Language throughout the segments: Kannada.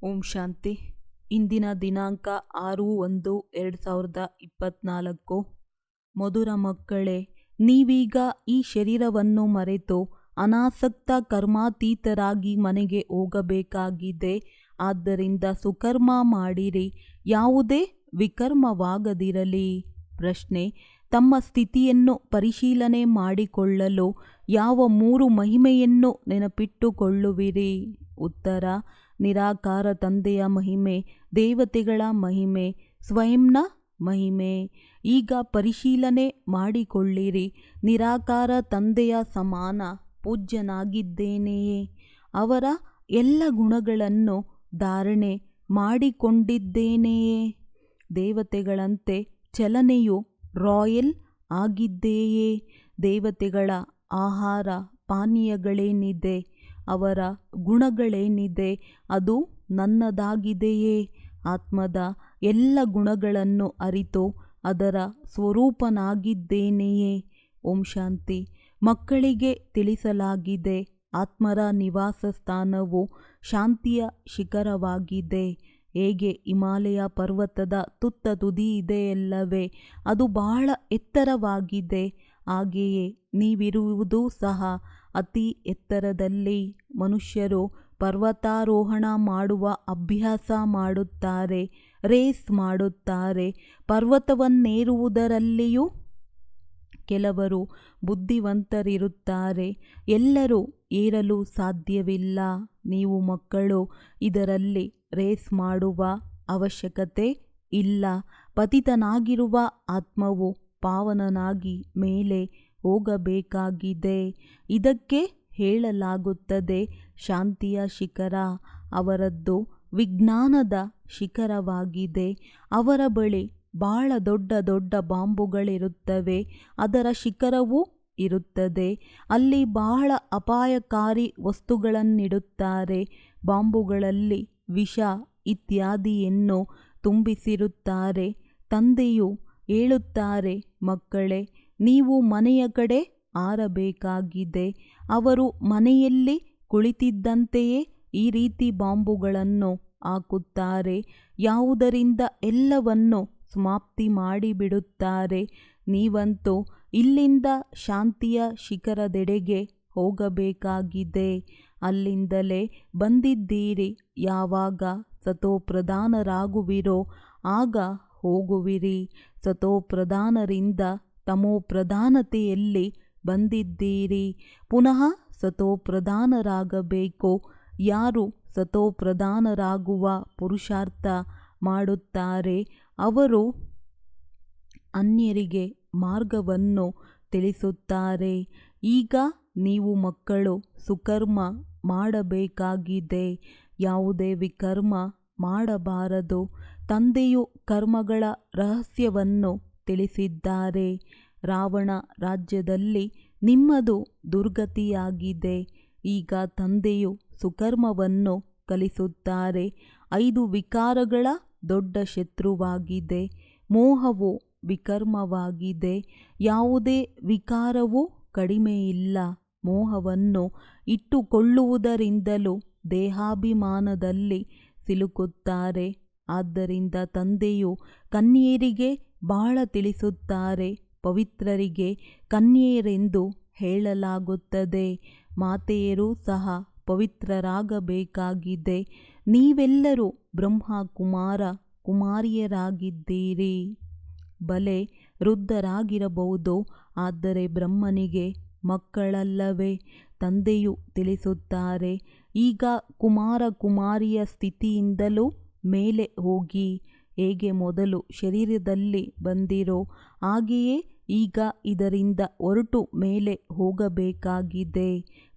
ಓಂ ಶಾಂತಿ. ಇಂದಿನ ದಿನಾಂಕ 6/1/2024. ಮಧುರ ಮಕ್ಕಳೇ, ನೀವೀಗ ಈ ಶರೀರವನ್ನು ಮರೆತು ಅನಾಸಕ್ತ ಕರ್ಮಾತೀತರಾಗಿ ಮನೆಗೆ ಹೋಗಬೇಕಾಗಿದೆ. ಆದ್ದರಿಂದ ಸುಕರ್ಮ ಮಾಡಿರಿ, ಯಾವುದೇ ವಿಕರ್ಮವಾಗದಿರಲಿ. ಪ್ರಶ್ನೆ: ತಮ್ಮ ಸ್ಥಿತಿಯನ್ನು ಪರಿಶೀಲನೆ ಮಾಡಿಕೊಳ್ಳಲು ಯಾವ 3 ಮಹಿಮೆಯನ್ನು ನೆನಪಿಟ್ಟುಕೊಳ್ಳುವಿರಿ? ಉತ್ತರ: ನಿರಾಕಾರ ತಂದೆಯ ಮಹಿಮೆ, ದೇವತೆಗಳ ಮಹಿಮೆ, ಸ್ವಯಂನ ಮಹಿಮೆ. ಈಗ ಪರಿಶೀಲನೆ ಮಾಡಿಕೊಳ್ಳಿರಿ, ನಿರಾಕಾರ ತಂದೆಯ ಸಮಾನ ಪೂಜ್ಯನಾಗಿದ್ದೇನೆಯೇ? ಅವರ ಎಲ್ಲ ಗುಣಗಳನ್ನು ಧಾರಣೆ ಮಾಡಿಕೊಂಡಿದ್ದೇನೆಯೇ? ದೇವತೆಗಳಂತೆ ಚಲನೆಯು ರಾಯಲ್ ಆಗಿದೆಯೇ? ದೇವತೆಗಳ ಆಹಾರ ಪಾನೀಯಗಳೇನಿದೆ, ಅವರ ಗುಣಗಳೇನಿದೆ, ಅದು ನನ್ನದಾಗಿದೆಯೇ? ಆತ್ಮದ ಎಲ್ಲ ಗುಣಗಳನ್ನು ಅರಿತು ಅದರ ಸ್ವರೂಪನಾಗಿದ್ದೇನೆಯೇ? ಓಂ ಶಾಂತಿ. ಮಕ್ಕಳಿಗೆ ತಿಳಿಸಲಾಗಿದೆ, ಆತ್ಮರ ನಿವಾಸ ಸ್ಥಾನವು ಶಾಂತಿಯ ಶಿಖರವಾಗಿದೆ. ಹೇಗೆ ಹಿಮಾಲಯ ಪರ್ವತದ ತುತ್ತ ತುದಿ ಇದೆಯಲ್ಲವೇ, ಅದು ಬಹಳ ಎತ್ತರವಾಗಿದೆ. ಹಾಗೆಯೇ ನೀವಿರುವುದು ಸಹ ಅತಿ ಎತ್ತರದಲ್ಲಿ. ಮನುಷ್ಯರು ಪರ್ವತಾರೋಹಣ ಮಾಡುವ ಅಭ್ಯಾಸ ಮಾಡುತ್ತಾರೆ, ರೇಸ್ ಮಾಡುತ್ತಾರೆ. ಪರ್ವತವನ್ನೇರುವುದರಲ್ಲಿಯೂ ಕೆಲವರು ಬುದ್ಧಿವಂತರಿರುತ್ತಾರೆ, ಎಲ್ಲರೂ ಏರಲು ಸಾಧ್ಯವಿಲ್ಲ. ನೀವು ಮಕ್ಕಳು ಇದರಲ್ಲಿ ರೇಸ್ ಮಾಡುವ ಅವಶ್ಯಕತೆ ಇಲ್ಲ. ಪತಿತನಾಗಿರುವ ಆತ್ಮವು ಪಾವನನಾಗಿ ಮೇಲೆ ಹೋಗಬೇಕಾಗಿದೆ. ಇದಕ್ಕೆ ಹೇಳಲಾಗುತ್ತದೆ ಶಾಂತಿಯ ಶಿಖರ. ಅವರದ್ದು ವಿಜ್ಞಾನದ ಶಿಖರವಾಗಿದೆ. ಅವರ ಬಳಿ ಬಹಳ ದೊಡ್ಡ ದೊಡ್ಡ ಬಾಂಬುಗಳಿರುತ್ತವೆ. ಅದರ ಶಿಖರವೂ ಇರುತ್ತದೆ. ಅಲ್ಲಿ ಬಹಳ ಅಪಾಯಕಾರಿ ವಸ್ತುಗಳನ್ನಿಡುತ್ತಾರೆ. ಬಾಂಬುಗಳಲ್ಲಿ ವಿಷ ಇತ್ಯಾದಿಯನ್ನು ತುಂಬಿಸಿರುತ್ತಾರೆ. ತಂದೆಯು ಹೇಳುತ್ತಾರೆ, ಮಕ್ಕಳೇ, ನೀವು ಮನೆಯ ಕಡೆ ಹಾರಬೇಕಾಗಿದೆ. ಅವರು ಮನೆಯಲ್ಲಿ ಕುಳಿತಿದ್ದಂತೆಯೇ ಈ ರೀತಿ ಬಾಂಬುಗಳನ್ನು ಹಾಕುತ್ತಾರೆ. ಯಾವುದರಿಂದ ಎಲ್ಲವನ್ನು ಸಮಾಪ್ತಿ ಮಾಡಿಬಿಡುತ್ತಾರೆ. ನೀವಂತೂ ಇಲ್ಲಿಂದ ಶಾಂತಿಯ ಶಿಖರದೆಡೆಗೆ ಹೋಗಬೇಕಾಗಿದೆ. ಅಲ್ಲಿಂದಲೇ ಬಂದಿದ್ದೀರಿ. ಯಾವಾಗ ಸತೋಪ್ರಧಾನರಾಗುವಿರೋ ಆಗ ಹೋಗುವಿರಿ. ಸತೋಪ್ರಧಾನರಿಂದ ತಮೋಪ್ರಧಾನತೆಯಲ್ಲಿ ಬಂದಿದ್ದೀರಿ. ಪುನಃ ಸತೋಪ್ರಧಾನರಾಗಬೇಕು. ಯಾರು ಸತೋಪ್ರಧಾನರಾಗುವ ಪುರುಷಾರ್ಥ ಮಾಡುತ್ತಾರೆ, ಅವರು ಅನ್ಯರಿಗೆ ಮಾರ್ಗವನ್ನು ತಿಳಿಸುತ್ತಾರೆ. ಈಗ ನೀವು ಮಕ್ಕಳು ಸುಕರ್ಮ ಮಾಡಬೇಕಾಗಿದೆ, ಯಾವುದೇ ವಿಕರ್ಮ ಮಾಡಬಾರದು. ತಂದೆಯು ಕರ್ಮಗಳ ರಹಸ್ಯವನ್ನು ತಿಳಿಸಿದ್ದಾರೆ. ರಾವಣ ರಾಜ್ಯದಲ್ಲಿ ನಿಮ್ಮದು ದುರ್ಗತಿಯಾಗಿದೆ. ಈಗ ತಂದೆಯು ಸುಕರ್ಮವನ್ನು ಕಲಿಸುತ್ತಾರೆ. 5 ವಿಕಾರಗಳ ದೊಡ್ಡ ಶತ್ರುವಾಗಿದೆ. ಮೋಹವು ವಿಕರ್ಮವಾಗಿದೆ. ಯಾವುದೇ ವಿಕಾರವೂ ಕಡಿಮೆಯಿಲ್ಲ. ಮೋಹವನ್ನು ಇಟ್ಟುಕೊಳ್ಳುವುದರಿಂದಲೂ ದೇಹಾಭಿಮಾನದಲ್ಲಿ ಸಿಲುಕುತ್ತಾರೆ. ಆದ್ದರಿಂದ ತಂದೆಯು ಕನ್ಯೆಯರಿಗೆ ಬಹಳ ತಿಳಿಸುತ್ತಾರೆ. ಪವಿತ್ರರಿಗೆ ಕನ್ಯೆಯರೆಂದು ಹೇಳಲಾಗುತ್ತದೆ. ಮಾತೆಯರೂ ಸಹ ಪವಿತ್ರರಾಗಬೇಕಾಗಿದೆ. ನೀವೆಲ್ಲರೂ ಬ್ರಹ್ಮ ಕುಮಾರ ಕುಮಾರಿಯರಾಗಿದ್ದೀರಿ. ಬಲೆ ವೃದ್ಧರಾಗಿರಬಹುದು, ಆದರೆ ಬ್ರಹ್ಮನಿಗೆ ಮಕ್ಕಳಲ್ಲವೇ? ತಂದೆಯು ತಿಳಿಸುತ್ತಾರೆ, ಈಗ ಕುಮಾರ ಕುಮಾರಿಯ ಸ್ಥಿತಿಯಿಂದಲೂ ಮೇಲೆ ಹೋಗಿ. ಹೇಗೆ ಮೊದಲು ಶರೀರದಲ್ಲಿ ಬಂದಿರೋ ಹಾಗೆಯೇ ಈಗ ಇದರಿಂದ ಹೊರಟು ಮೇಲೆ ಹೋಗಬೇಕಾಗಿದೆ.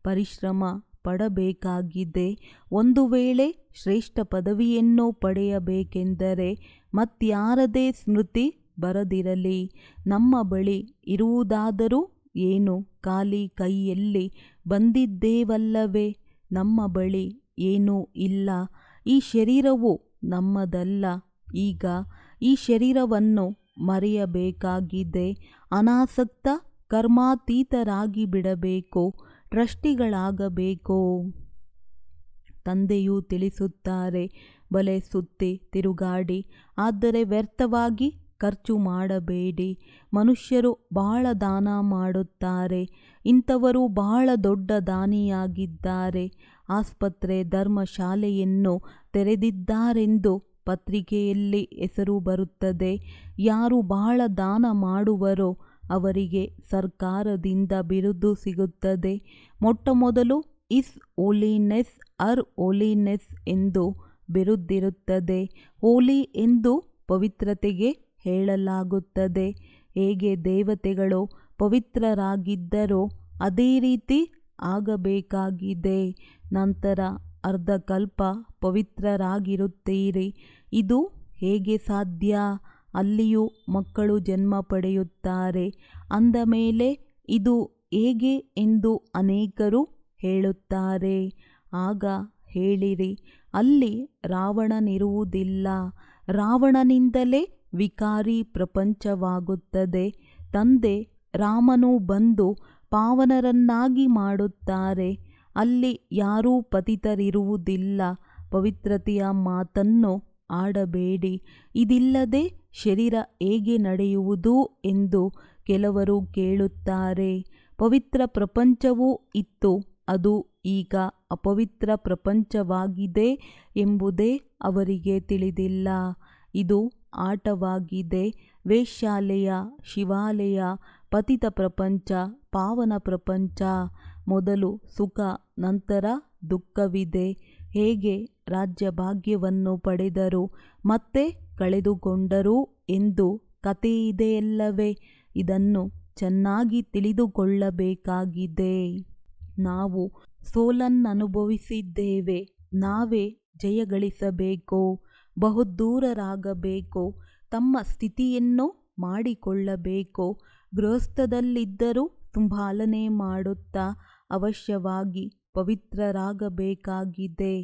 ಪರಿಶ್ರಮ ಪಡಬೇಕಾಗಿದೆ. ಒಂದು ವೇಳೆ ಶ್ರೇಷ್ಠ ಪದವಿಯನ್ನು ಪಡೆಯಬೇಕೆಂದರೆ ಮತ್ಯಾರದೇ ಸ್ಮೃತಿ ಬರದಿರಲಿ. ನಮ್ಮ ಬಳಿ ಇರುವುದಾದರೂ ಏನು? ಖಾಲಿ ಕೈಯಲ್ಲಿ ಬಂದಿದ್ದೇವಲ್ಲವೇ? ನಮ್ಮ ಬಳಿ ಏನೂ ಇಲ್ಲ. ಈ ಶರೀರವು ನಮ್ಮದಲ್ಲ. ಈಗ ಈ ಶರೀರವನ್ನು ಮರೆಯಬೇಕಾಗಿದೆ. ಅನಾಸಕ್ತ ಕರ್ಮಾತೀತರಾಗಿ ಬಿಡಬೇಕು. ಟ್ರಸ್ಟಿಗಳಾಗಬೇಕು. ತಂದೆಯೂ ತಿಳಿಸುತ್ತಾರೆ. ಬಲೆ ಸುತ್ತಿ ತಿರುಗಾಡಿ, ಆದರೆ ವ್ಯರ್ಥವಾಗಿ ಖರ್ಚು ಮಾಡಬೇಡಿ. ಮನುಷ್ಯರು ಬಹಳ ದಾನ ಮಾಡುತ್ತಾರೆ. ಇಂಥವರು ಬಹಳ ದೊಡ್ಡ ದಾನಿಯಾಗಿದ್ದಾರೆ. ಆಸ್ಪತ್ರೆ ಧರ್ಮಶಾಲೆಯನ್ನು ತೆರೆದಿದ್ದಾರೆಂದು ಪತ್ರಿಕೆಯಲ್ಲಿ ಹೆಸರು ಬರುತ್ತದೆ. ಯಾರು ಬಹಳ ದಾನ ಮಾಡುವರೋ ಅವರಿಗೆ ಸರ್ಕಾರದಿಂದ ಬಿರುದು ಸಿಗುತ್ತದೆ. ಮೊಟ್ಟಮೊದಲು ಇಸ್ ಹೋಲಿನೆಸ್ ಅರ್ ಹೋಲಿನೆಸ್ ಎಂದು ಬಿರುದಿರುತ್ತದೆ. ಹೋಲಿ ಎಂದು ಪವಿತ್ರತೆಗೆ ಹೇಳಲಾಗುತ್ತದೆ. ಹೇಗೆ ದೇವತೆಗಳು ಪವಿತ್ರರಾಗಿದ್ದರೋ ಅದೇ ರೀತಿ ಆಗಬೇಕಾಗಿದೆ. ನಂತರ ಅರ್ಧಕಲ್ಪ ಪವಿತ್ರರಾಗಿರುತ್ತೀರಿ. ಇದು ಹೇಗೆ ಸಾಧ್ಯ? ಅಲ್ಲಿಯೂ ಮಕ್ಕಳು ಜನ್ಮ ಪಡೆಯುತ್ತಾರೆ ಅಂದ ಮೇಲೆ ಇದು ಹೇಗೆ ಎಂದು ಅನೇಕರು ಹೇಳುತ್ತಾರೆ. ಆಗ ಹೇಳಿರಿ, ಅಲ್ಲಿ ರಾವಣನಿರುವುದಿಲ್ಲ. ರಾವಣನಿಂದಲೇ ವಿಕಾರಿ ಪ್ರಪಂಚವಾಗುತ್ತದೆ. ತಂದೆ ರಾಮನು ಬಂದು ಪಾವನರನ್ನಾಗಿ ಮಾಡುತ್ತಾರೆ. ಅಲ್ಲಿ ಯಾರೂ ಪತಿತರಿರುವುದಿಲ್ಲ. ಪವಿತ್ರತೆಯ ಮಾತನ್ನು ಆಡಬೇಡಿ. ಇದಿಲ್ಲದೆ ಶರೀರ ಹೇಗೆ ನಡೆಯುವುದು ಎಂದು ಕೆಲವರು ಕೇಳುತ್ತಾರೆ. ಪವಿತ್ರ ಪ್ರಪಂಚವೂ ಇತ್ತು, ಅದು ಈಗ ಅಪವಿತ್ರ ಪ್ರಪಂಚವಾಗಿದೆ ಎಂಬುದೇ ಅವರಿಗೆ ತಿಳಿದಿಲ್ಲ. ಇದು ಆಟವಾಗಿದೆ. ವೇಶ್ಯಾಲಯ, ಶಿವಾಲಯ, ಪತಿತ ಪ್ರಪಂಚ, ಪಾವನ ಪ್ರಪಂಚ. ಮೊದಲು ಸುಖ, ನಂತರ ದುಃಖವಿದೆ. ಹೇಗೆ ರಾಜ್ಯಭಾಗ್ಯವನ್ನು ಪಡೆದರು ಮತ್ತೆ ಕಳೆದುಕೊಂಡರು ಎಂದು ಕಥೆಯಿದೆಯಲ್ಲವೇ? ಇದನ್ನು ಚೆನ್ನಾಗಿ ತಿಳಿದುಕೊಳ್ಳಬೇಕಾಗಿದೆ. ನಾವು ಸೋಲನ್ನನುಭವಿಸಿದ್ದೇವೆ. ನಾವೇ ಜಯಗಳಿಸಬೇಕು, ಬಹುದೂರರಾಗಬೇಕು, ತಮ್ಮ ಸ್ಥಿತಿಯನ್ನು ಮಾಡಿಕೊಳ್ಳಬೇಕು. ಗೃಹಸ್ಥದಲ್ಲಿದ್ದರೂ ಸಂಭಾಲನೆ ಮಾಡುತ್ತಾ ಅವಶ್ಯವಾಗಿ ಪವಿತ್ರರಾಗಬೇಕಾಗಿದೆ.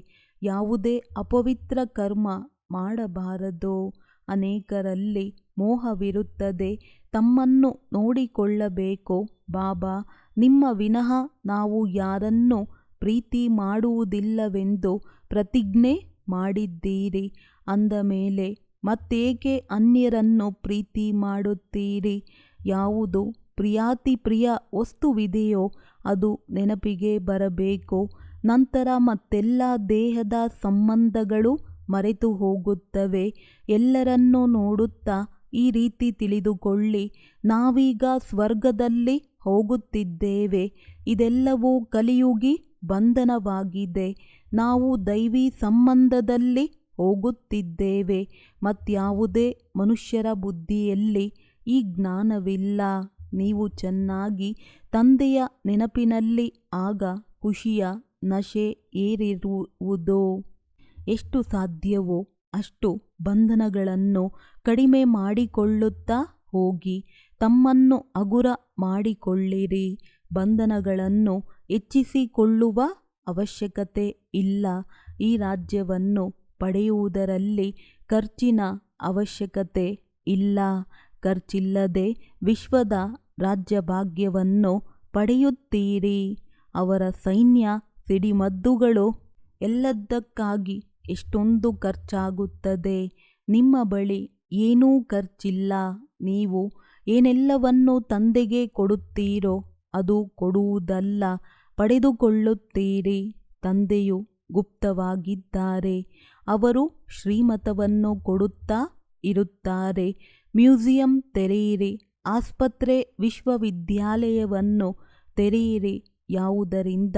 ಯಾವುದೇ ಅಪವಿತ್ರ ಕರ್ಮ ಮಾಡಬಾರದು. ಅನೇಕರಲ್ಲಿ ಮೋಹವಿರುತ್ತದೆ. ತಮ್ಮನ್ನು ನೋಡಿಕೊಳ್ಳಬೇಕು. ಬಾಬಾ, ನಿಮ್ಮ ವಿನಃ ನಾವು ಯಾರನ್ನೂ ಪ್ರೀತಿ ಮಾಡುವುದಿಲ್ಲವೆಂದು ಪ್ರತಿಜ್ಞೆ ಮಾಡಿದ್ದೀರಿ. ಅಂದ ಮೇಲೆ ಮತ್ತೇಕೆ ಅನ್ಯರನ್ನು ಪ್ರೀತಿ ಮಾಡುತ್ತೀರಿ? ಯಾವುದು ಪ್ರಿಯಾತಿಪ್ರಿಯ ವಸ್ತುವಿದೆಯೋ ಅದು ನೆನಪಿಗೆ ಬರಬೇಕು. ನಂತರ ಮತ್ತೆಲ್ಲ ದೇಹದ ಸಂಬಂಧಗಳು ಮರೆತು ಹೋಗುತ್ತವೆ. ಎಲ್ಲರನ್ನೂ ನೋಡುತ್ತಾ ಈ ರೀತಿ ತಿಳಿದುಕೊಳ್ಳಿ, ನಾವೀಗ ಸ್ವರ್ಗದಲ್ಲಿ ಹೋಗುತ್ತಿದ್ದೇವೆ. ಇದೆಲ್ಲವೂ ಕಲಿಯುಗಿ ಬಂಧನವಾಗಿದೆ. ನಾವು ದೈವಿ ಸಂಬಂಧದಲ್ಲಿ ಹೋಗುತ್ತಿದ್ದೇವೆ. ಮತ್ಯಾವುದೇ ಮನುಷ್ಯರ ಬುದ್ಧಿಯಲ್ಲಿ ಈ ಜ್ಞಾನವಿಲ್ಲ. ನೀವು ಚೆನ್ನಾಗಿ ತಂದೆಯ ನೆನಪಿನಲ್ಲಿ ಆಗ ಖುಷಿಯ ನಶೆ ಏರಿರುವುದು. ಎಷ್ಟು ಸಾಧ್ಯವೋ ಅಷ್ಟು ಬಂಧನಗಳನ್ನು ಕಡಿಮೆ ಮಾಡಿಕೊಳ್ಳುತ್ತಾ ಹೋಗಿ ತಮ್ಮನ್ನು ಹಗುರ ಮಾಡಿಕೊಳ್ಳಿರಿ. ಬಂಧನಗಳನ್ನು ಹೆಚ್ಚಿಸಿಕೊಳ್ಳುವ ಅವಶ್ಯಕತೆ ಇಲ್ಲ. ಈ ರಾಜ್ಯವನ್ನು ಪಡೆಯುವುದರಲ್ಲಿ ಖರ್ಚಿನ ಅವಶ್ಯಕತೆ ಇಲ್ಲ. ಖರ್ಚಿಲ್ಲದೆ ವಿಶ್ವದ ರಾಜ್ಯಭಾಗ್ಯವನ್ನು ಪಡೆಯುತ್ತೀರಿ. ಅವರ ಸೈನ್ಯ, ಸಿಡಿಮದ್ದುಗಳು ಎಲ್ಲದಕ್ಕಾಗಿ ಎಷ್ಟೊಂದು ಖರ್ಚಾಗುತ್ತದೆ. ನಿಮ್ಮ ಬಳಿ ಏನೂ ಖರ್ಚಿಲ್ಲ. ನೀವು ಏನೆಲ್ಲವನ್ನು ತಂದೆಗೆ ಕೊಡುತ್ತೀರೋ ಅದು ಕೊಡುವುದಲ್ಲ, ಪಡೆದುಕೊಳ್ಳುತ್ತೀರಿ. ತಂದೆಯು ಗುಪ್ತವಾಗಿದ್ದಾರೆ. ಅವರು ಶ್ರೀಮತವನ್ನು ಕೊಡುತ್ತಾ ಇರುತ್ತಾರೆ. ಮ್ಯೂಸಿಯಂ ತೆರೆಯಿರಿ, ಆಸ್ಪತ್ರೆ, ವಿಶ್ವವಿದ್ಯಾಲಯವನ್ನು ತೆರೆಯಿರಿ. ಯಾವುದರಿಂದ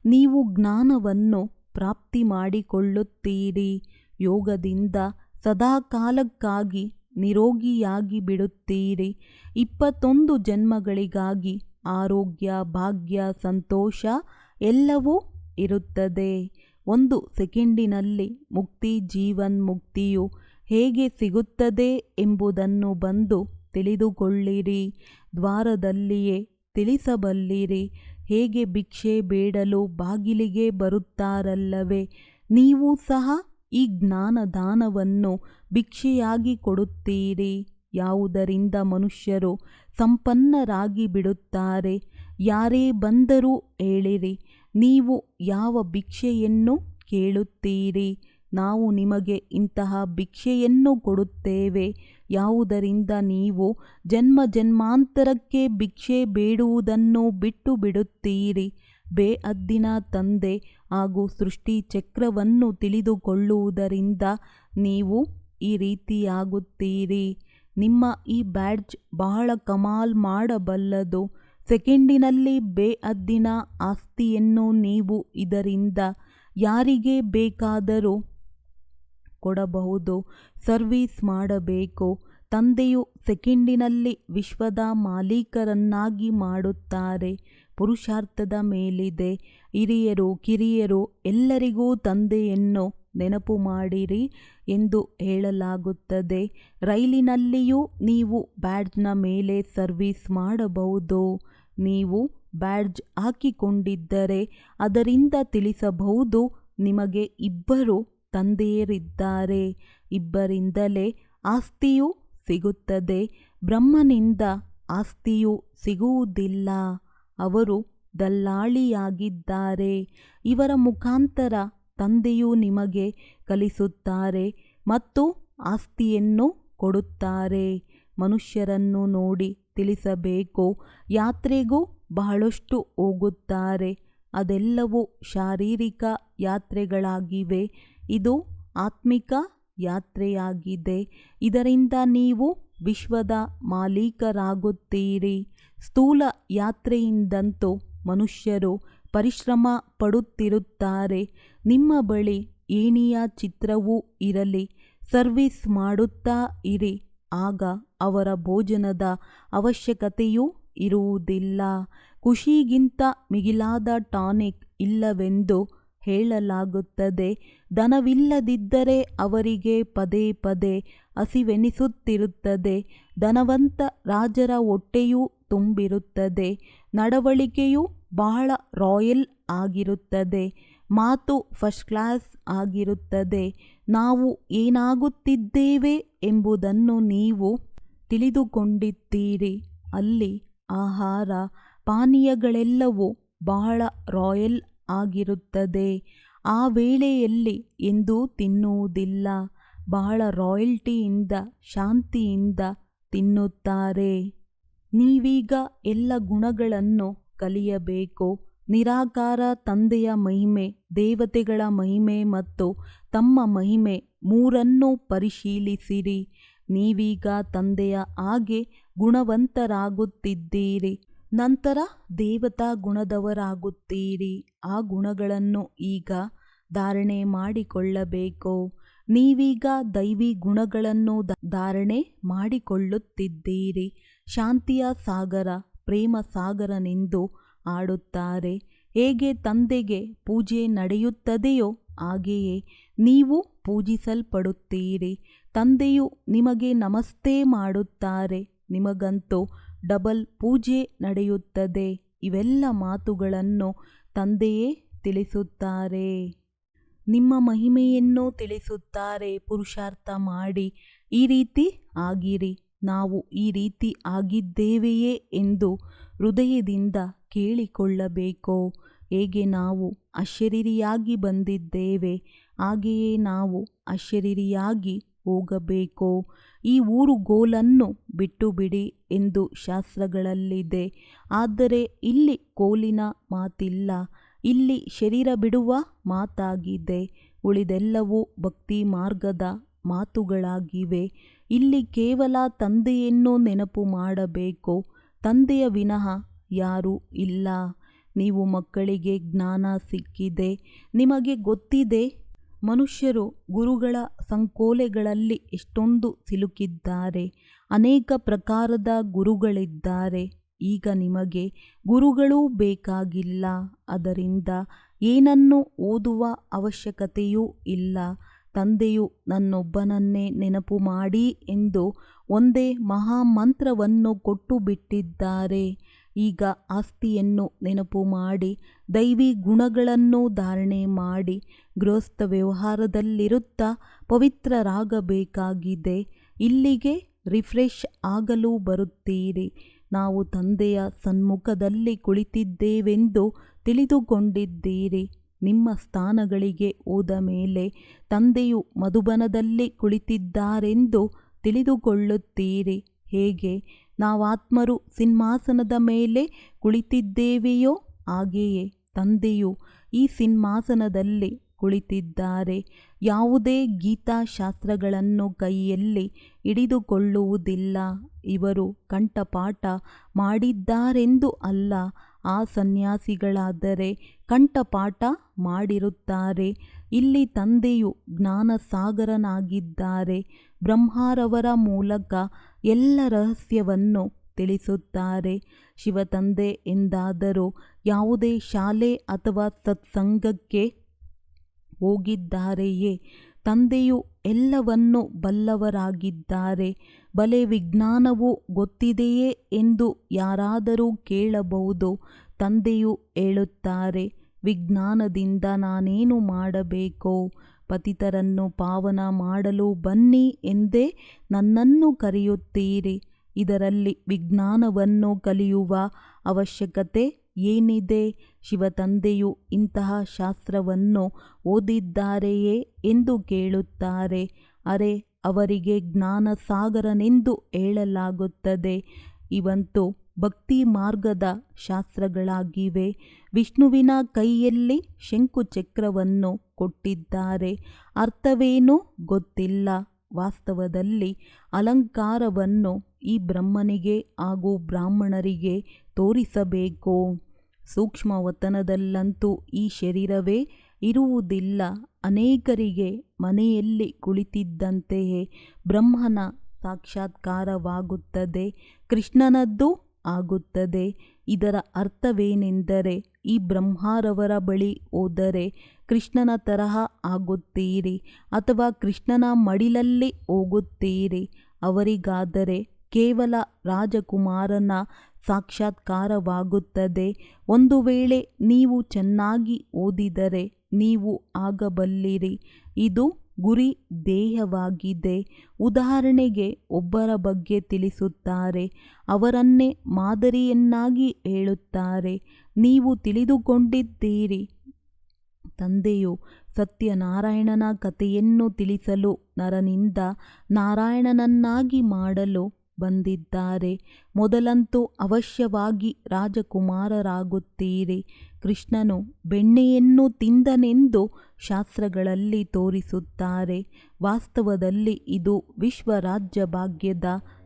ನೀವು ಜ್ಞಾನವನ್ನು ಪ್ರಾಪ್ತಿ ಮಾಡಿಕೊಳ್ಳುತ್ತೀರಿ. ಯೋಗದಿಂದ ಸದಾಕಾಲಕ್ಕಾಗಿ ನಿರೋಗಿಯಾಗಿ ಬಿಡುತ್ತೀರಿ. 21 ಜನ್ಮಗಳಿಗಾಗಿ ಆರೋಗ್ಯ, ಭಾಗ್ಯ, ಸಂತೋಷ ಎಲ್ಲವೂ ಇರುತ್ತದೆ. 1 ಸೆಕೆಂಡಿನಲ್ಲಿ ಮುಕ್ತಿ, ಜೀವನ್ ಮುಕ್ತಿಯು ಹೇಗೆ ಸಿಗುತ್ತದೆ ಎಂಬುದನ್ನು ಬಂದು ತಿಳಿದುಕೊಳ್ಳಿರಿ. ದ್ವಾರದಲ್ಲಿಯೇ ತಿಳಿಸಬಲ್ಲಿರಿ. ಹೇಗೆ ಭಿಕ್ಷೆ ಬೇಡಲು ಬಾಗಿಲಿಗೆ ಬರುತ್ತಾರಲ್ಲವೇ, ನೀವು ಸಹ ಈ ಜ್ಞಾನದಾನವನ್ನು ಭಿಕ್ಷೆಯಾಗಿ ಕೊಡುತ್ತೀರಿ. ಯಾವುದರಿಂದ ಮನುಷ್ಯರು ಸಂಪನ್ನರಾಗಿ ಬಿಡುತ್ತಾರೆ. ಯಾರೇ ಬಂದರೂ ಹೇಳಿರಿ, ನೀವು ಯಾವ ಭಿಕ್ಷೆಯನ್ನು ಕೇಳುತ್ತೀರಿ. ನಾವು ನಿಮಗೆ ಇಂತಹ ಭಿಕ್ಷೆಯನ್ನು ಕೊಡುತ್ತೇವೆ, ಯಾವುದರಿಂದ ನೀವು ಜನ್ಮ ಜನ್ಮಾಂತರಕ್ಕೆ ಭಿಕ್ಷೆ ಬೇಡುವುದನ್ನು ಬಿಟ್ಟು ಬಿಡುತ್ತೀರಿ. ಬೇಅದ್ದಿನ ತಂದೆ ಹಾಗೂ ಸೃಷ್ಟಿ ಚಕ್ರವನ್ನು ತಿಳಿದುಕೊಳ್ಳುವುದರಿಂದ ನೀವು ಈ ರೀತಿಯಾಗುತ್ತೀರಿ. ನಿಮ್ಮ ಈ ಬ್ಯಾಡ್ಜ್ ಬಹಳ ಕಮಾಲ್ ಮಾಡಬಲ್ಲದು. ಸೆಕೆಂಡಿನಲ್ಲಿ ಬೇಅದ್ದಿನ ಆಸ್ತಿಯನ್ನು ನೀವು ಇದರಿಂದ ಯಾರಿಗೆ ಬೇಕಾದರೂ ಕೊಡಬಹುದು. ಸರ್ವೀಸ್ ಮಾಡಬೇಕು. ತಂದೆಯು ಸೆಕೆಂಡಿನಲ್ಲಿ ವಿಶ್ವದ ಮಾಲೀಕರನ್ನಾಗಿ ಮಾಡುತ್ತಾರೆ. ಪುರುಷಾರ್ಥದ ಮೇಲಿದೆ. ಹಿರಿಯರು ಕಿರಿಯರು ಎಲ್ಲರಿಗೂ ತಂದೆಯನ್ನು ನೆನಪು ಮಾಡಿರಿ ಎಂದು ಹೇಳಲಾಗುತ್ತದೆ. ರೈಲಿನಲ್ಲಿಯೂ ನೀವು ಬ್ಯಾಡ್ಜ್ನ ಮೇಲೆ ಸರ್ವೀಸ್ ಮಾಡಬಹುದು. ನೀವು ಬ್ಯಾಡ್ಜ್ ಹಾಕಿಕೊಂಡಿದ್ದರೆ ಅದರಿಂದ ತಿಳಿಸಬಹುದು, ನಿಮಗೆ ಇಬ್ಬರು ತಂದೆಯರಿದ್ದಾರೆ. ಇಬ್ಬರಿಂದಲೇ ಆಸ್ತಿಯು ಸಿಗುತ್ತದೆ. ಬ್ರಹ್ಮನಿಂದ ಆಸ್ತಿಯು ಸಿಗುವುದಿಲ್ಲ. ಅವರು ದಲ್ಲಾಳಿಯಾಗಿದ್ದಾರೆ. ಇವರ ಮುಖಾಂತರ ತಂದೆಯು ನಿಮಗೆ ಕಲಿಸುತ್ತಾರೆ ಮತ್ತು ಆಸ್ತಿಯನ್ನು ಕೊಡುತ್ತಾರೆ. ಮನುಷ್ಯರನ್ನು ನೋಡಿ ತಿಳಿಸಬೇಕು. ಯಾತ್ರೆಗೂ ಬಹಳಷ್ಟು ಹೋಗುತ್ತಾರೆ. ಅದೆಲ್ಲವೂ ಶಾರೀರಿಕ ಯಾತ್ರೆಗಳಾಗಿವೆ. ಇದು ಆತ್ಮಿಕ ಯಾತ್ರೆಯಾಗಿದೆ. ಇದರಿಂದ ನೀವು ವಿಶ್ವದ ಮಾಲೀಕರಾಗುತ್ತೀರಿ. ಸ್ಥೂಲ ಯಾತ್ರೆಯಿಂದಂತೂ ಮನುಷ್ಯರು ಪರಿಶ್ರಮ ಪಡುತ್ತಿರುತ್ತಾರೆ. ನಿಮ್ಮ ಬಳಿ ಏಣಿಯ ಚಿತ್ರವೂ ಇರಲಿ, ಸರ್ವೀಸ್ ಮಾಡುತ್ತಾ ಇರಿ. ಆಗ ಅವರ ಭೋಜನದ ಅವಶ್ಯಕತೆಯೂ ಇರುವುದಿಲ್ಲ. ಖುಷಿಗಿಂತ ಮಿಗಿಲಾದ ಟಾನಿಕ್ ಇಲ್ಲವೆಂದು ಹೇಳಲಾಗುತ್ತದೆ. ಧನವಿಲ್ಲದಿದ್ದರೆ ಅವರಿಗೆ ಪದೇ ಪದೇ ಹಸಿವೆನಿಸುತ್ತಿರುತ್ತದೆ. ಧನವಂತ ರಾಜರ ಹೊಟ್ಟೆಯೂ ತುಂಬಿರುತ್ತದೆ. ನಡವಳಿಕೆಯು ಬಹಳ ರಾಯಲ್ ಆಗಿರುತ್ತದೆ. ಮಾತು ಫಸ್ಟ್ ಕ್ಲಾಸ್ ಆಗಿರುತ್ತದೆ. ನಾವು ಏನಾಗುತ್ತಿದ್ದೇವೆ ಎಂಬುದನ್ನು ನೀವು ತಿಳಿದುಕೊಂಡಿದ್ದೀರಿ. ಅಲ್ಲಿ ಆಹಾರ ಪಾನೀಯಗಳೆಲ್ಲವೂ ಬಹಳ ರಾಯಲ್ ಆಗಿರುತ್ತದೆ. ಆ ವೇಳೆಯಲ್ಲಿ ಎಂದೂ ತಿನ್ನುವುದಿಲ್ಲ. ಬಹಳ ರಾಯಲ್ಟಿಯಿಂದ ಶಾಂತಿಯಿಂದ ತಿನ್ನುತ್ತಾರೆ. ನೀವೀಗ ಎಲ್ಲ ಗುಣಗಳನ್ನು ಕಲಿಯಬೇಕು. ನಿರಾಕಾರ ತಂದೆಯ ಮಹಿಮೆ, ದೇವತೆಗಳ ಮಹಿಮೆ ಮತ್ತು ತಮ್ಮ ಮಹಿಮೆ ಮೂರನ್ನೂ ಪರಿಶೀಲಿಸಿರಿ. ನೀವೀಗ ತಂದೆಯ ಹಾಗೆ ಗುಣವಂತರಾಗುತ್ತಿದ್ದೀರಿ. ನಂತರ ದೇವತಾ ಗುಣದವರಾಗುತ್ತೀರಿ. ಆ ಗುಣಗಳನ್ನು ಈಗ ಧಾರಣೆ ಮಾಡಿಕೊಳ್ಳಬೇಕು. ನೀವೀಗ ದೈವಿ ಗುಣಗಳನ್ನು ಧಾರಣೆ ಮಾಡಿಕೊಳ್ಳುತ್ತಿದ್ದೀರಿ. ಶಾಂತಿಯ ಸಾಗರ, ಪ್ರೇಮ ಸಾಗರನೆಂದು ಆಡುತ್ತಾರೆ. ಹೇಗೆ ತಂದೆಗೆ ಪೂಜೆ ನಡೆಯುತ್ತದೆಯೋ ಹಾಗೆಯೇ ನೀವು ಪೂಜಿಸಲ್ಪಡುತ್ತೀರಿ. ತಂದೆಯು ನಿಮಗೆ ನಮಸ್ತೆ ಮಾಡುತ್ತಾರೆ. ನಿಮಗಂತೂ ಡಬಲ್ ಪೂಜೆ ನಡೆಯುತ್ತದೆ. ಇವೆಲ್ಲ ಮಾತುಗಳನ್ನು ತಂದೆಯೇ ತಿಳಿಸುತ್ತಾರೆ. ನಿಮ್ಮ ಮಹಿಮೆಯನ್ನು ತಿಳಿಸುತ್ತಾರೆ. ಪುರುಷಾರ್ಥ ಮಾಡಿ ಈ ರೀತಿ ಆಗಿರಿ. ನಾವು ಈ ರೀತಿ ಆಗಿದ್ದೇವೆಯೇ ಎಂದು ಹೃದಯದಿಂದ ಕೇಳಿಕೊಳ್ಳಬೇಕು. ಹೇಗೆ ನಾವು ಅಶರೀರಿಯಾಗಿ ಬಂದಿದ್ದೇವೆ ಹಾಗೆಯೇ ನಾವು ಅಶರೀರಿಯಾಗಿ ಹೋಗಬೇಕು. ಈ ಊರುಗೋಲನ್ನು ಬಿಟ್ಟು ಬಿಡಿ ಎಂದು ಶಾಸ್ತ್ರಗಳಲ್ಲಿದೆ. ಆದರೆ ಇಲ್ಲಿ ಕೋಲಿನ ಮಾತಿಲ್ಲ. ಇಲ್ಲಿ ಶರೀರ ಬಿಡುವ ಮಾತಾಗಿದೆ. ಉಳಿದೆಲ್ಲವೂ ಭಕ್ತಿ ಮಾರ್ಗದ ಮಾತುಗಳಾಗಿವೆ. ಇಲ್ಲಿ ಕೇವಲ ತಂದೆಯನ್ನು ನೆನಪು ಮಾಡಬೇಕು. ತಂದೆಯ ವಿನಃ ಯಾರೂ ಇಲ್ಲ. ನೀವು ಮಕ್ಕಳಿಗೆ ಜ್ಞಾನ ಸಿಕ್ಕಿದೆ. ನಿಮಗೆ ಗೊತ್ತಿದೆ, ಮನುಷ್ಯರು ಗುರುಗಳ ಸಂಕೋಲೆಗಳಲ್ಲಿ ಎಷ್ಟೊಂದು ಸಿಲುಕಿದ್ದಾರೆ. ಅನೇಕ ಪ್ರಕಾರದ ಗುರುಗಳಿದ್ದಾರೆ. ಈಗ ನಿಮಗೆ ಗುರುಗಳೂ ಬೇಕಾಗಿಲ್ಲ. ಅದರಿಂದ ಏನನ್ನು ಓದುವ ಅವಶ್ಯಕತೆಯೂ ಇಲ್ಲ. ತಂದೆಯು ನನ್ನೊಬ್ಬನನ್ನೇ ನೆನಪು ಮಾಡಿ ಎಂದು ಒಂದೇ ಮಹಾಮಂತ್ರವನ್ನು ಕೊಟ್ಟು ಬಿಟ್ಟಿದ್ದಾರೆ. ಈಗ ಆಸ್ತಿಯನ್ನು ನೆನಪು ಮಾಡಿ ದೈವಿ ಗುಣಗಳನ್ನು ಧಾರಣೆ ಮಾಡಿ ಗೃಹಸ್ಥ ವ್ಯವಹಾರದಲ್ಲಿರುತ್ತಾ ಪವಿತ್ರರಾಗಬೇಕಾಗಿದೆ. ಇಲ್ಲಿಗೆ ರಿಫ್ರೆಶ್ ಆಗಲು ಬರುತ್ತೀರಿ. ನಾವು ತಂದೆಯ ಸನ್ಮುಖದಲ್ಲಿ ಕುಳಿತಿದ್ದೇವೆಂದು ತಿಳಿದುಕೊಂಡಿದ್ದೀರಿ. ನಿಮ್ಮ ಸ್ಥಾನಗಳಿಗೆ ಹೋದ ಮೇಲೆ ತಂದೆಯು ಮಧುಬನದಲ್ಲಿ ಕುಳಿತಿದ್ದಾರೆಂದು ತಿಳಿದುಕೊಳ್ಳುತ್ತೀರಿ. ಹೇಗೆ ನಾವಾತ್ಮರು ಸಿಂಹಾಸನದ ಮೇಲೆ ಕುಳಿತಿದ್ದೇವೆಯೋ ಹಾಗೆಯೇ ತಂದೆಯು ಈ ಸಿಂಹಾಸನದಲ್ಲಿ ಕುಳಿತಿದ್ದಾರೆ. ಯಾವುದೇ ಗೀತಾಶಾಸ್ತ್ರಗಳನ್ನು ಕೈಯಲ್ಲಿ ಹಿಡಿದುಕೊಳ್ಳುವುದಿಲ್ಲ. ಇವರು ಕಂಠಪಾಠ ಮಾಡಿದ್ದಾರೆಂದು ಅಲ್ಲ. ಆ ಸನ್ಯಾಸಿಗಳಾದರೆ ಕಂಠಪಾಠ ಮಾಡಿರುತ್ತಾರೆ. ಇಲ್ಲಿ ತಂದೆಯು ಜ್ಞಾನಸಾಗರನಾಗಿದ್ದಾರೆ. ಬ್ರಹ್ಮರವರ ಮೂಲಕ ಎಲ್ಲ ರಹಸ್ಯವನ್ನು ತಿಳಿಸುತ್ತಾರೆ. ಶಿವತಂದೆ ಎಂದಾದರೂ ಯಾವುದೇ ಶಾಲೆ ಅಥವಾ ಸತ್ಸಂಗಕ್ಕೆ ಹೋಗಿದ್ದಾರೆಯೇ? ತಂದೆಯು ಎಲ್ಲವನ್ನೂ ಬಲ್ಲವರಾಗಿದ್ದಾರೆ. ಬಲೆ ವಿಜ್ಞಾನವು ಗೊತ್ತಿದೆಯೇ ಎಂದು ಯಾರಾದರೂ ಕೇಳಬಹುದು. ತಂದೆಯು ಹೇಳುತ್ತಾರೆ, ವಿಜ್ಞಾನದಿಂದ ನಾನೇನು ಮಾಡಬೇಕೋ? ಪತಿತರನ್ನು ಪಾವನ ಮಾಡಲು ಬನ್ನಿ ಎಂದೇ ನನ್ನನ್ನು ಕರೆಯುತ್ತೀರಿ. ಇದರಲ್ಲಿ ವಿಜ್ಞಾನವನ್ನು ಕಲಿಯುವ ಅವಶ್ಯಕತೆ ಏನಿದೆ? ಶಿವತಂದೆಯು ಇಂತಹ ಶಾಸ್ತ್ರವನ್ನು ಓದಿದ್ದಾರೆಯೇ ಎಂದು ಕೇಳುತ್ತಾರೆ. ಅರೆ, ಅವರಿಗೆ ಜ್ಞಾನಸಾಗರನೆಂದು ಹೇಳಲಾಗುತ್ತದೆ. ಇವಂತೂ ಭಕ್ತಿ ಮಾರ್ಗದ ಶಾಸ್ತ್ರಗಳಾಗಿವೆ. ವಿಷ್ಣುವಿನ ಕೈಯಲ್ಲಿ ಶಂಕುಚಕ್ರವನ್ನು ಕೊಟ್ಟಿದ್ದಾರೆ. ಅರ್ಥವೇನೂ ಗೊತ್ತಿಲ್ಲ. ವಾಸ್ತವದಲ್ಲಿ ಅಲಂಕಾರವನ್ನು ಈ ಬ್ರಹ್ಮನಿಗೆ ಹಾಗೂ ಬ್ರಾಹ್ಮಣರಿಗೆ ತೋರಿಸಬೇಕು. ಸೂಕ್ಷ್ಮವತನದಲ್ಲಂತೂ ಈ ಶರೀರವೇ ಇರುವುದಿಲ್ಲ. ಅನೇಕರಿಗೆ ಮನೆಯಲ್ಲಿ ಕುಳಿತಿದ್ದಂತೆಯೇ ಬ್ರಹ್ಮನ ಸಾಕ್ಷಾತ್ಕಾರವಾಗುತ್ತದೆ, ಕೃಷ್ಣನದ್ದು ಆಗುತ್ತದೆ. ಇದರ ಅರ್ಥವೇನೆಂದರೆ, ಈ ಬ್ರಹ್ಮರವರ ಬಳಿ ಹೋದರೆ ಕೃಷ್ಣನ ತರಹ ಆಗುತ್ತೀರಿ ಅಥವಾ ಕೃಷ್ಣನ ಮಡಿಲಲ್ಲಿ ಹೋಗುತ್ತೀರಿ. ಅವರಿಗಾದರೆ ಕೇವಲ ರಾಜಕುಮಾರನ ಸಾಕ್ಷಾತ್ಕಾರವಾಗುತ್ತದೆ. ಒಂದು ವೇಳೆ ನೀವು ಚೆನ್ನಾಗಿ ಓದಿದರೆ ನೀವು ಆಗಬಲ್ಲಿರಿ. ಇದು ಗುರಿ ದೇಹವಾಗಿದೆ. ಉದಾಹರಣೆಗೆ ಒಬ್ಬರ ಬಗ್ಗೆ ತಿಳಿಸುತ್ತಾರೆ. ಅವರನ್ನೇ ಮಾದರಿಯನ್ನಾಗಿ ಹೇಳುತ್ತಾರೆ. ನೀವು ತಿಳಿದುಕೊಂಡಿದ್ದೀರಿ, ತಂದೆಯು ಸತ್ಯನಾರಾಯಣನ ಕಥೆಯನ್ನು ತಿಳಿಸಲು ನರನಿಂದ ನಾರಾಯಣನನ್ನಾಗಿ ಮಾಡಲು ಬಂದಿದ್ದಾರೆ. ಮೊದಲಂತೂ ಅವಶ್ಯವಾಗಿ ರಾಜಕುಮಾರರಾಗುತ್ತೀರಿ. ಕೃಷ್ಣನು ಬೆಣ್ಣೆಯನ್ನು ತಿಂದನೆಂದು ಶಾಸ್ತ್ರಗಳಲ್ಲಿ ತೋರಿಸುತ್ತಾರೆ. ವಾಸ್ತವದಲ್ಲಿ ಇದು ವಿಶ್ವರಾಜ್ಯ ಭಾಗ್ಯದ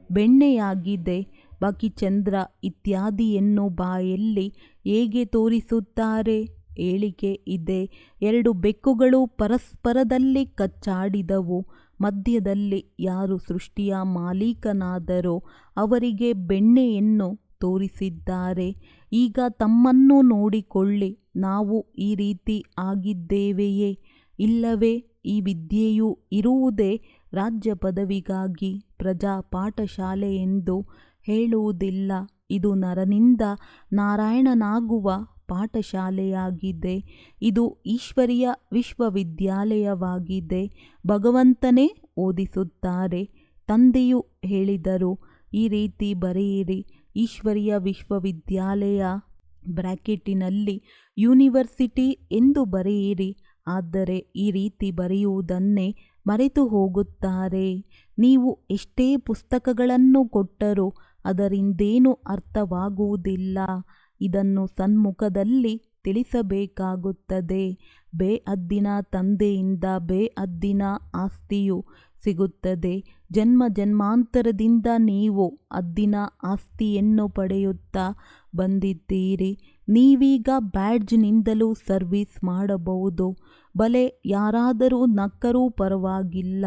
ಬೆಣ್ಣೆಯಾಗಿದೆ. ಬಾಕಿ ಚಂದ್ರ ಇತ್ಯಾದಿಯನ್ನು ಬಾಯಲ್ಲಿ ಹೇಗೆ ತೋರಿಸುತ್ತಾರೆ? ಹೇಳಿಕೆ ಇದೆ. 2 ಬೆಕ್ಕುಗಳು ಪರಸ್ಪರದಲ್ಲಿ ಕಚ್ಚಾಡಿದವು. ಮಧ್ಯದಲ್ಲಿ ಯಾರು ಸೃಷ್ಟಿಯ ಮಾಲೀಕನಾದರೋ ಅವರಿಗೆ ಬೆಣ್ಣೆಯನ್ನು ತೋರಿಸಿದ್ದಾರೆ. ಈಗ ತಮ್ಮನ್ನು ನೋಡಿಕೊಳ್ಳಿ. ನಾವು ಈ ರೀತಿ ಆಗಿದ್ದೇವೆಯೇ? ಇಲ್ಲವೇ? ಈ ವಿದ್ಯೆಯು ಇರುವುದೇ ರಾಜ್ಯ ಪದವಿಗಾಗಿ. ಪ್ರಜಾ ಪಾಠಶಾಲೆ ಎಂದು ಹೇಳುವುದಿಲ್ಲ. ಇದು ನರನಿಂದ ನಾರಾಯಣನಾಗುವ ಪಾಠಶಾಲೆಯಾಗಿದೆ. ಇದು ಈಶ್ವರೀಯ ವಿಶ್ವವಿದ್ಯಾಲಯವಾಗಿದೆ. ಭಗವಂತನೇ ಓದಿಸುತ್ತಾರೆ. ತಂದೆಯು ಹೇಳಿದರು, ಈ ರೀತಿ ಬರೆಯಿರಿ. ಈಶ್ವರೀಯ ವಿಶ್ವವಿದ್ಯಾಲಯ ಬ್ರ್ಯಾಕೆಟಿನಲ್ಲಿ ಯೂನಿವರ್ಸಿಟಿ ಎಂದು ಬರೆಯಿರಿ. ಆದರೆ ಈ ರೀತಿ ಬರೆಯುವುದನ್ನೇ ಮರೆತು ಹೋಗುತ್ತಾರೆ. ನೀವು ಎಷ್ಟೇ ಪುಸ್ತಕಗಳನ್ನು ಕೊಟ್ಟರೂ ಅದರಿಂದೇನೂ ಅರ್ಥವಾಗುವುದಿಲ್ಲ. ಇದನ್ನು ಸನ್ಮುಖದಲ್ಲಿ ತಿಳಿಸಬೇಕಾಗುತ್ತದೆ. ಬೇಅದ್ದಿನ ತಂದೆಯಿಂದ ಬೇಅದ್ದಿನ ಆಸ್ತಿಯು ಸಿಗುತ್ತದೆ. ಜನ್ಮ ಜನ್ಮಾಂತರದಿಂದ ನೀವು ಅದ್ದಿನ ಆಸ್ತಿಯನ್ನು ಪಡೆಯುತ್ತಾ ಬಂದಿದ್ದೀರಿ. ನೀವೀಗ ಬ್ಯಾಡ್ಜ್ನಿಂದಲೂ ಸರ್ವಿಸ್ ಮಾಡಬಹುದು. ಬಲೆ ಯಾರಾದರೂ ನಕ್ಕರೂ ಪರವಾಗಿಲ್ಲ.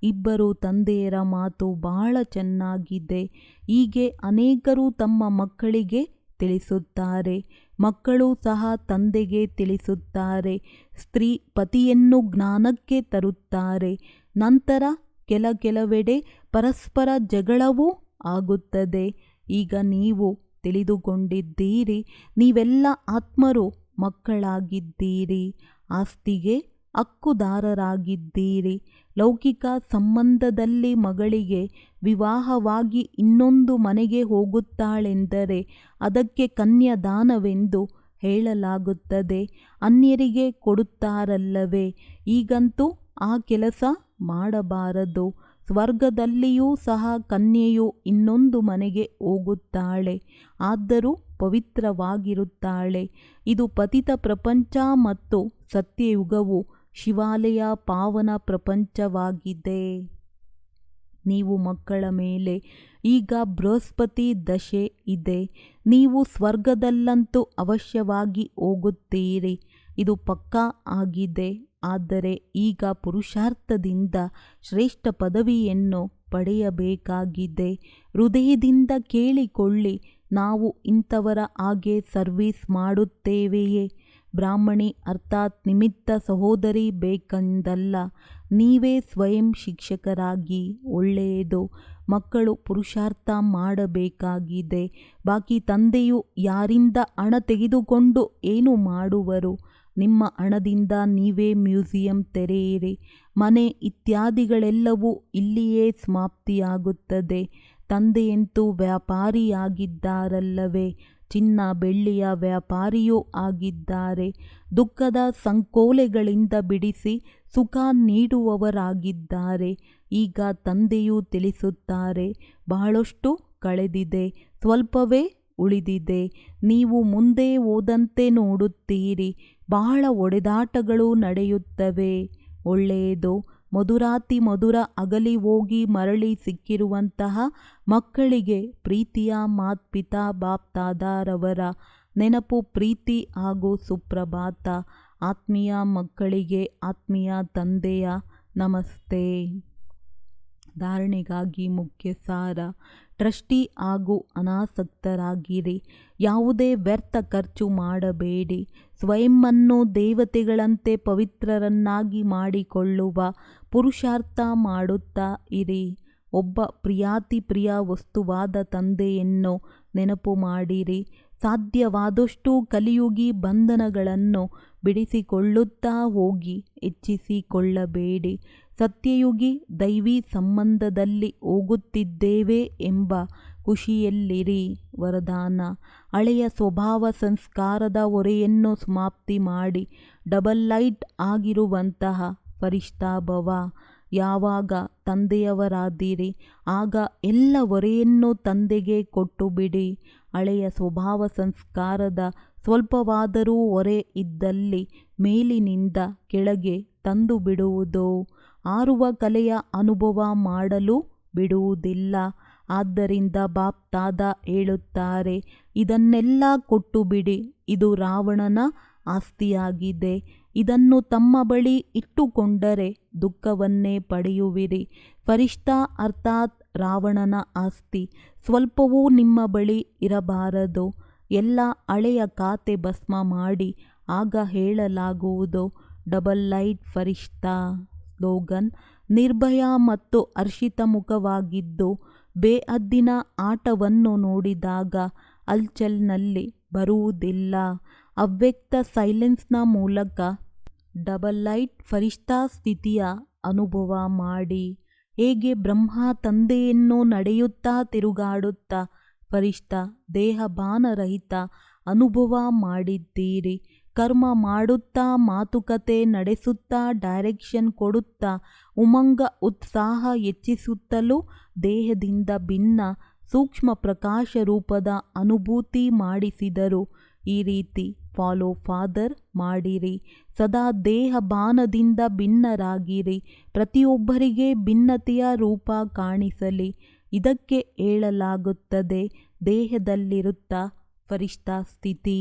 ಇಬ್ಬರು ತಂದೆಯರ ಮಾತು ಬಹಳ ಚೆನ್ನಾಗಿದೆ. ಹೀಗೆ ಅನೇಕರು ತಮ್ಮ ಮಕ್ಕಳಿಗೆ ತಿಳಿಸುತ್ತಾರೆ. ಮಕ್ಕಳು ಸಹ ತಂದೆಗೆ ತಿಳಿಸುತ್ತಾರೆ. ಸ್ತ್ರೀ ಪತಿಯನ್ನು ಜ್ಞಾನಕ್ಕೆ ತರುತ್ತಾರೆ. ನಂತರ ಕೆಲವೆಡೆ ಪರಸ್ಪರ ಜಗಳವೂ ಆಗುತ್ತದೆ. ಈಗ ನೀವು ತಿಳಿದುಕೊಂಡಿದ್ದೀರಿ, ನೀವೆಲ್ಲ ಆತ್ಮರು ಮಕ್ಕಳಾಗಿದ್ದೀರಿ. ಆಸ್ತಿಗೆ ಹಕ್ಕುದಾರರಾಗಿದ್ದೀರಿ. ಲೌಕಿಕ ಸಂಬಂಧದಲ್ಲಿ ಮಗಳಿಗೆ ವಿವಾಹವಾಗಿ ಇನ್ನೊಂದು ಮನೆಗೆ ಹೋಗುತ್ತಾಳೆಂದರೆ ಅದಕ್ಕೆ ಕನ್ಯಾದಾನವೆಂದು ಹೇಳಲಾಗುತ್ತದೆ. ಅನ್ಯರಿಗೆ ಕೊಡುತ್ತಾರಲ್ಲವೇ, ಈಗಂತೂ ಆ ಕೆಲಸ ಮಾಡಬಾರದು. ಸ್ವರ್ಗದಲ್ಲಿಯೂ ಸಹ ಕನ್ಯೆಯು ಇನ್ನೊಂದು ಮನೆಗೆ ಹೋಗುತ್ತಾಳೆ, ಆದರೂ ಪವಿತ್ರವಾಗಿರುತ್ತಾಳೆ. ಇದು ಪತಿತ ಪ್ರಪಂಚ ಮತ್ತು ಸತ್ಯಯುಗವು ಶಿವಾಲಯ ಪಾವನ ಪ್ರಪಂಚವಾಗಿದೆ. ನೀವು ಮಕ್ಕಳ ಮೇಲೆ ಈಗ ಬೃಹಸ್ಪತಿ ದಶೆ ಇದೆ. ನೀವು ಸ್ವರ್ಗದಲ್ಲಂತೂ ಅವಶ್ಯವಾಗಿ ಹೋಗುತ್ತೀರಿ, ಇದು ಪಕ್ಕಾ ಆಗಿದೆ. ಆದರೆ ಈಗ ಪುರುಷಾರ್ಥದಿಂದ ಶ್ರೇಷ್ಠ ಪದವಿಯನ್ನು ಪಡೆಯಬೇಕಾಗಿದೆ. ಹೃದಯದಿಂದ ಕೇಳಿಕೊಳ್ಳಿ, ನಾವು ಇಂಥವರ ಹಾಗೆ ಸರ್ವಿಸ್ ಮಾಡುತ್ತೇವೆಯೇ? ಬ್ರಾಹ್ಮಣಿ ಅರ್ಥಾತ್ ನಿಮಿತ್ತ ಸಹೋದರಿ ಬೇಕೆಂದಲ್ಲ, ನೀವೇ ಸ್ವಯಂ ಶಿಕ್ಷಕರಾಗಿ. ಒಳ್ಳೆಯದು. ಮಕ್ಕಳು ಪುರುಷಾರ್ಥ ಮಾಡಬೇಕಾಗಿದೆ. ಬಾಕಿ ತಂದೆಯು ಯಾರಿಂದ ಹಣ ತೆಗೆದುಕೊಂಡು ಏನು ಮಾಡುವರು? ನಿಮ್ಮ ಹಣದಿಂದ ನೀವೇ ಮ್ಯೂಸಿಯಂ ತೆರೆಯಿರಿ. ಮನೆ ಇತ್ಯಾದಿಗಳೆಲ್ಲವೂ ಇಲ್ಲಿಯೇ ಸಮಾಪ್ತಿಯಾಗುತ್ತದೆ. ತಂದೆಯಂತೂ ವ್ಯಾಪಾರಿಯಾಗಿದ್ದಾರಲ್ಲವೇ, ಚಿನ್ನ ಬೆಳ್ಳಿಯ ವ್ಯಾಪಾರಿಯೂ ಆಗಿದ್ದಾರೆ. ದುಃಖದ ಸಂಕೋಲೆಗಳಿಂದ ಬಿಡಿಸಿ ಸುಖ ನೀಡುವವರಾಗಿದ್ದಾರೆ. ಈಗ ತಂದೆಯು ತಿಳಿಸುತ್ತಾರೆ, ಬಹಳಷ್ಟು ಕಳೆದಿದೆ, ಸ್ವಲ್ಪವೇ ಉಳಿದಿದೆ. ನೀವು ಮುಂದೆ ಹೋದಂತೆ ನೋಡುತ್ತೀರಿ, ಬಹಳ ಹೊಡೆದಾಟಗಳು ನಡೆಯುತ್ತವೆ. ಒಳ್ಳೆಯದು. ಮಧುರಾತಿ ಮಧುರ ಅಗಲಿ ಹೋಗಿ ಮರಳಿ ಸಿಕ್ಕಿರುವಂತಹ ಮಕ್ಕಳಿಗೆ ಪ್ರೀತಿಯ ಮಾತ್ಪಿತಾ ಬಾಪ್ದಾದಾರವರ ನೆನಪು, ಪ್ರೀತಿ ಹಾಗೂ ಸುಪ್ರಭಾತ. ಆತ್ಮೀಯ ಮಕ್ಕಳಿಗೆ ಆತ್ಮೀಯ ತಂದೆಯ ನಮಸ್ತೆ. ಧಾರಣೆಗಾಗಿ ಮುಖ್ಯ ಸಾರ. ಟ್ರಸ್ಟಿ ಹಾಗೂ ಅನಾಸಕ್ತರಾಗಿರಿ. ಯಾವುದೇ ವ್ಯರ್ಥ ಖರ್ಚು ಮಾಡಬೇಡಿ. ಸ್ವಯಂವನ್ನು ದೇವತೆಗಳಂತೆ ಪವಿತ್ರರನ್ನಾಗಿ ಮಾಡಿಕೊಳ್ಳುವ ಪುರುಷಾರ್ಥ ಮಾಡುತ್ತಾ ಇರಿ. ಒಬ್ಬ ಪ್ರಿಯಾತಿ ಪ್ರಿಯ ವಸ್ತುವಾದ ತಂದೆಯನ್ನು ನೆನಪು ಮಾಡಿರಿ. ಸಾಧ್ಯವಾದಷ್ಟು ಕಲಿಯುಗಿ ಬಂಧನಗಳನ್ನು ಬಿಡಿಸಿಕೊಳ್ಳುತ್ತಾ ಹೋಗಿ, ಹೆಚ್ಚಿಸಿಕೊಳ್ಳಬೇಡಿ. ಸತ್ಯಯುಗಿ ದೈವಿ ಸಂಬಂಧದಲ್ಲಿ ಹೋಗುತ್ತಿದ್ದೇವೆ ಎಂಬ ಖುಷಿಯಲ್ಲಿರಿ. ವರದಾನ: ಹಳೆಯ ಸ್ವಭಾವ ಸಂಸ್ಕಾರದ ಹೊರೆಯನ್ನು ಸಮಾಪ್ತಿ ಮಾಡಿ ಡಬಲ್ ಲೈಟ್ ಆಗಿರುವಂತಹ ಫರಿಷ್ಠಾಭವ. ಯಾವಾಗ ತಂದೆಯವರಾದಿರಿ ಆಗ ಎಲ್ಲ ಹೊರೆಯನ್ನು ತಂದೆಗೆ ಕೊಟ್ಟು ಬಿಡಿ. ಹಳೆಯ ಸ್ವಭಾವ ಸಂಸ್ಕಾರದ ಸ್ವಲ್ಪವಾದರೂ ಹೊರೆ ಇದ್ದಲ್ಲಿ ಮೇಲಿನಿಂದ ಕೆಳಗೆ ತಂದು ಬಿಡುವುದು. ಹಾರುವ ಕಲೆಯ ಅನುಭವ ಮಾಡಲು ಬಿಡುವುದಿಲ್ಲ. ಆದ್ದರಿಂದ ಬಾಪ್ದಾದ ಹೇಳುತ್ತಾರೆ, ಇದನ್ನೆಲ್ಲ ಕೊಟ್ಟು ಬಿಡಿ. ಇದು ರಾವಣನ ಆಸ್ತಿಯಾಗಿದೆ. ಇದನ್ನು ತಮ್ಮ ಬಳಿ ಇಟ್ಟುಕೊಂಡರೆ ದುಃಖವನ್ನೇ ಪಡೆಯುವಿರಿ. ಫರಿಷ್ಠಾ ಅರ್ಥಾತ್ ರಾವಣನ ಆಸ್ತಿ ಸ್ವಲ್ಪವೂ ನಿಮ್ಮ ಬಳಿ ಇರಬಾರದು. ಎಲ್ಲ ಹಳೆಯ ಖಾತೆ ಭಸ್ಮ ಮಾಡಿ ಆಗ ಹೇಳಲಾಗುವುದು ಡಬಲ್ ಲೈಟ್ ಫರಿಷ್ಠಾ. ಸ್ಲೋಗನ್: ನಿರ್ಭಯ ಮತ್ತು ಹರ್ಷಿತ ಮುಖವಾಗಿದ್ದು ಬೇಹದ್ದಿನ ಆಟವನ್ನು ನೋಡಿದಾಗ ಹಲ್ಚಲ್ನಲ್ಲಿ ಬರುವುದಿಲ್ಲ. ಅವ್ಯಕ್ತ ಸೈಲೆನ್ಸ್ನ ಮೂಲಕ ಡಬಲ್ ಲೈಟ್ ಫರಿಷ್ಠಾ ಸ್ಥಿತಿಯ ಅನುಭವ ಮಾಡಿ. ಹೇಗೆ ಬ್ರಹ್ಮ ತಂದೆಯನ್ನು ನಡೆಯುತ್ತಾ ತಿರುಗಾಡುತ್ತಾ ಫರಿಷ್ಠಾ ದೇಹಭಾನರಹಿತ ಅನುಭವ ಮಾಡಿದ್ದೀರಿ. ಕರ್ಮ ಮಾಡುತ್ತಾ, ಮಾತುಕತೆ ನಡೆಸುತ್ತಾ, ಡೈರೆಕ್ಷನ್ ಕೊಡುತ್ತಾ, ಉಮಂಗ ಉತ್ಸಾಹ ಹೆಚ್ಚಿಸುತ್ತಲೂ ದೇಹದಿಂದ ಭಿನ್ನ ಸೂಕ್ಷ್ಮ ಪ್ರಕಾಶ ರೂಪದ ಅನುಭೂತಿ ಮಾಡಿಸಿದರು. ಈ ರೀತಿ ಫಾಲೋ ಫಾದರ್ ಮಾಡಿರಿ. ಸದಾ ದೇಹಭಾನದಿಂದ ಭಿನ್ನರಾಗಿರಿ. ಪ್ರತಿಯೊಬ್ಬರಿಗೆ ಭಿನ್ನತೆಯ ರೂಪ ಕಾಣಿಸಲಿ. ಇದಕ್ಕೆ ಹೇಳಲಾಗುತ್ತದೆ ದೇಹದಲ್ಲಿರುತ್ತಾ ಫರಿಷ್ಠಾ ಸ್ಥಿತಿ.